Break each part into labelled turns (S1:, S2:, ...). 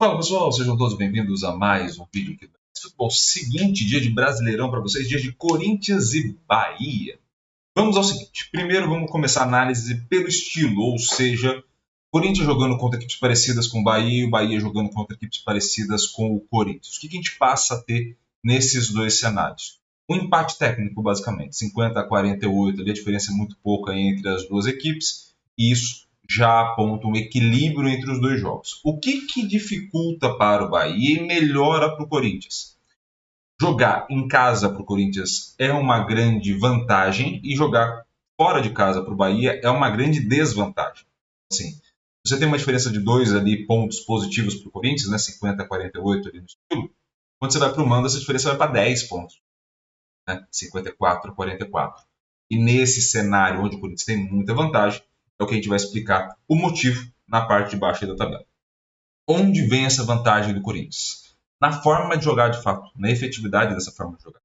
S1: Fala pessoal, sejam todos bem-vindos a mais um vídeo aqui do Futebol. Seguinte dia de Brasileirão para vocês, dia de Corinthians e Bahia. Vamos ao seguinte, primeiro vamos começar a análise pelo estilo, ou seja, Corinthians jogando contra equipes parecidas com o Bahia e o Bahia jogando contra equipes parecidas com o Corinthians. O que a gente passa a ter nesses dois cenários? Um empate técnico, basicamente, 50-48, ali a diferença é muito pouca entre as duas equipes, e isso já aponta um equilíbrio entre os dois jogos. O que dificulta para o Bahia e melhora para o Corinthians? Jogar em casa para o Corinthians é uma grande vantagem e jogar fora de casa para o Bahia é uma grande desvantagem. Assim, você tem uma diferença de 2 ali, pontos positivos para o Corinthians, né, 50-48 ali no estilo. Quando você vai para o Manda, essa diferença vai para 10 pontos, né, 54-44. E nesse cenário onde o Corinthians tem muita vantagem, é o que a gente vai explicar o motivo na parte de baixo da tabela. Onde vem essa vantagem do Corinthians? Na forma de jogar de fato, na efetividade dessa forma de jogar.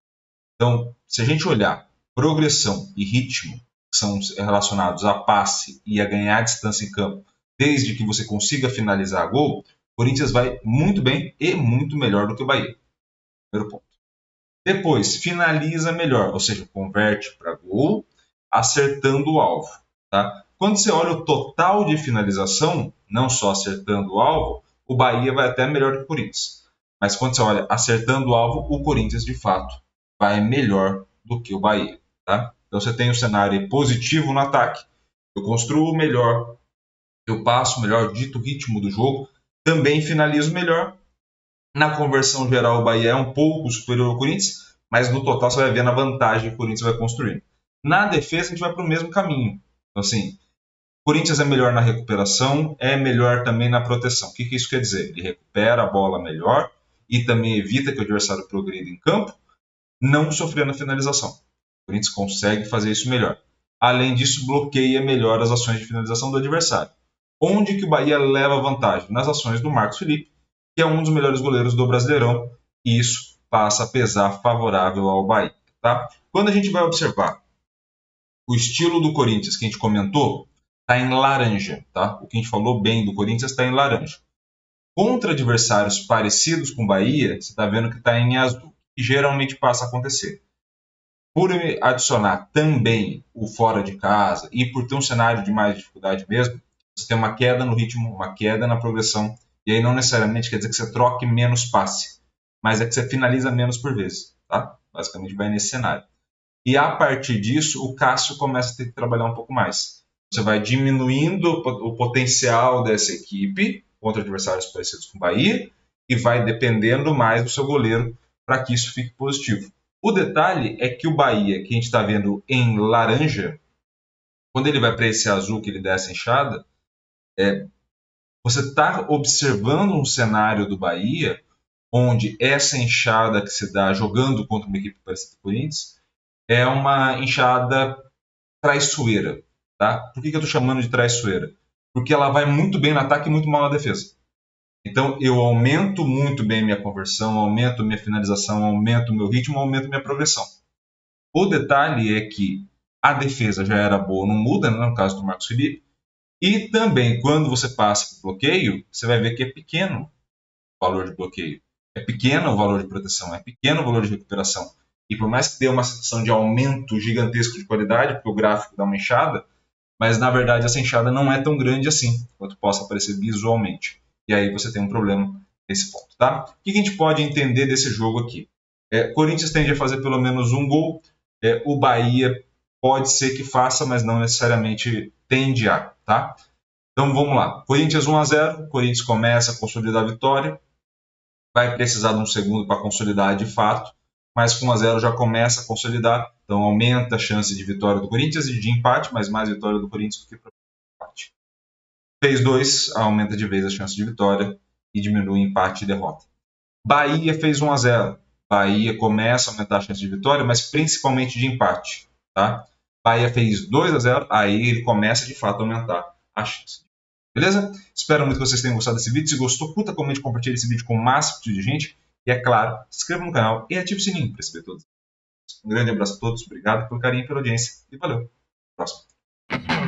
S1: Então, se a gente olhar progressão e ritmo, que são relacionados a passe e a ganhar distância em campo, desde que você consiga finalizar a gol, o Corinthians vai muito bem e muito melhor do que o Bahia. Primeiro ponto. Depois, finaliza melhor, ou seja, converte para gol, acertando o alvo. Tá? Quando você olha o total de finalização, não só acertando o alvo, o Bahia vai até melhor que o Corinthians. Mas quando você olha acertando o alvo, o Corinthians, de fato, vai melhor do que o Bahia. Tá? Então você tem um cenário positivo no ataque, eu construo melhor, eu passo melhor, dito o ritmo do jogo, também finalizo melhor. Na conversão geral, o Bahia é um pouco superior ao Corinthians, mas no total você vai ver na vantagem que o Corinthians vai construir. Na defesa, a gente vai para o mesmo caminho. Então, assim, o Corinthians é melhor na recuperação, é melhor também na proteção. O que isso quer dizer? Ele recupera a bola melhor e também evita que o adversário progrida em campo, não sofrendo a finalização. O Corinthians consegue fazer isso melhor. Além disso, bloqueia melhor as ações de finalização do adversário. Onde que o Bahia leva vantagem? Nas ações do Marcos Felipe, que é um dos melhores goleiros do Brasileirão, e isso passa a pesar favorável ao Bahia. Tá? Quando a gente vai observar o estilo do Corinthians que a gente comentou, está em laranja. Tá? O que a gente falou bem do Corinthians está em laranja. Contra adversários parecidos com o Bahia, você está vendo que está em azul, que geralmente passa a acontecer. Por adicionar também o fora de casa e por ter um cenário de mais dificuldade mesmo, você tem uma queda no ritmo, uma queda na progressão, e aí não necessariamente quer dizer que você troque menos passe, mas é que você finaliza menos por vez. Tá? Basicamente vai nesse cenário. E a partir disso, o Cássio começa a ter que trabalhar um pouco mais. Você vai diminuindo o potencial dessa equipe contra adversários parecidos com o Bahia e vai dependendo mais do seu goleiro para que isso fique positivo. O detalhe é que o Bahia, que a gente está vendo em laranja, quando ele vai para esse azul que ele dá essa enxada, você está observando um cenário do Bahia onde essa enxada que se dá jogando contra uma equipe parecida com o Corinthians é uma enxada traiçoeira. Tá? Por que eu estou chamando de traiçoeira? Porque ela vai muito bem no ataque e muito mal na defesa. Então eu aumento muito bem minha conversão, aumento minha finalização, aumento meu ritmo, aumento minha progressão. O detalhe é que a defesa já era boa, não muda, né, no caso do Marcos Felipe, e também quando você passa para o bloqueio, você vai ver que é pequeno o valor de bloqueio, é pequeno o valor de proteção, é pequeno o valor de recuperação. E por mais que dê uma sensação de aumento gigantesco de qualidade, porque o gráfico dá uma enxada, mas na verdade essa enxada não é tão grande assim, quanto possa parecer visualmente. E aí você tem um problema nesse ponto. Tá? O que a gente pode entender desse jogo aqui? Corinthians tende a fazer pelo menos um gol, o Bahia pode ser que faça, mas não necessariamente tende a. Tá? Então vamos lá. Corinthians 1-0, Corinthians começa a consolidar a vitória, vai precisar de um segundo para consolidar de fato, mas com 1-0 já começa a consolidar, então aumenta a chance de vitória do Corinthians e de empate, mas mais vitória do Corinthians do que para empate. Fez 2, aumenta de vez a chance de vitória e diminui empate e derrota. Bahia fez 1-0. Bahia começa a aumentar a chance de vitória, mas principalmente de empate. Tá? Bahia fez 2-0, aí ele começa de fato a aumentar a chance. Beleza? Espero muito que vocês tenham gostado desse vídeo. Se gostou, curta, comente, compartilhe esse vídeo com o máximo de gente. E é claro, se inscreva no canal e ative o sininho para receber todos. Um grande abraço a todos, obrigado pelo carinho e pela audiência. E valeu. Até a próxima.